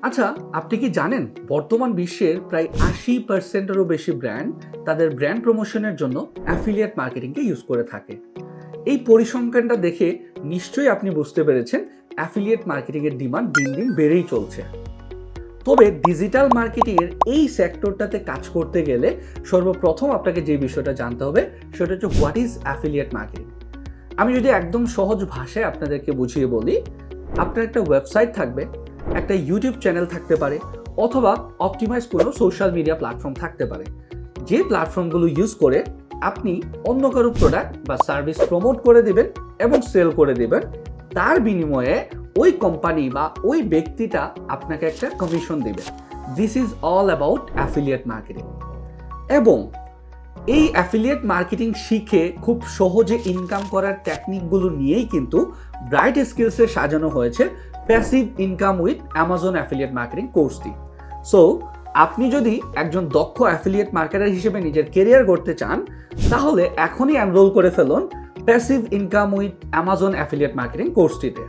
আচ্ছা, আপনি কি জানেন বর্তমান বিশ্বের প্রায় ৮০%-এরও বেশি ব্র্যান্ড তাদের ব্র্যান্ড প্রমোশনের জন্য অ্যাফিলিয়েট মার্কেটিংকে ইউজ করে থাকে। এই পরিসংখ্যানটা দেখে নিশ্চয়ই আপনি বুঝতে পেরেছেন অ্যাফিলিয়েট মার্কেটিংয়ের ডিমান্ড দিন দিন বেড়েই চলছে। তবে ডিজিটাল মার্কেটিংয়ের এই সেক্টরটাতে কাজ করতে গেলে সর্বপ্রথম আপনাকে যে বিষয়টা জানতে হবে সেটা হচ্ছে হোয়াট ইজ অ্যাফিলিয়েট মার্কেটিং। আমি যদি একদম সহজ ভাষায় আপনাদেরকে বুঝিয়ে বলি, আপনার একটা ওয়েবসাইট থাকবে, একটা ইউটিউব চ্যানেল থাকতে পারে, অথবা অপটিমাইজ কোনো সোশ্যাল মিডিয়া প্ল্যাটফর্ম থাকতে পারে। যে প্ল্যাটফর্মগুলো ইউজ করে আপনি অন্য কারো প্রোডাক্ট বা সার্ভিস প্রমোট করে দিবেন এবং সেল করে দিবেন, তার বিনিময়ে ওই কোম্পানি বা ওই ব্যক্তিটা আপনাকে একটা কমিশন দিবে। This is all about affiliate marketing. এবং এই অ্যাফিলিয়েট মার্কেটিং শিখে খুব সহজে ইনকাম করার টেকনিকগুলো নিয়েই কিন্তু ব্রাইট স্কিলসে সাজানো হয়েছে passive income with Amazon affiliate marketing কোর্সটি। সো আপনি যদি একজন দক্ষ অ্যাফিলিয়েট মার্কেটার হিসেবে নিজের কেরিয়ার গড়তে চান, তাহলে এখনই এনরোল করে ফেলুন passive income with Amazon affiliate marketing কোর্সটিতে।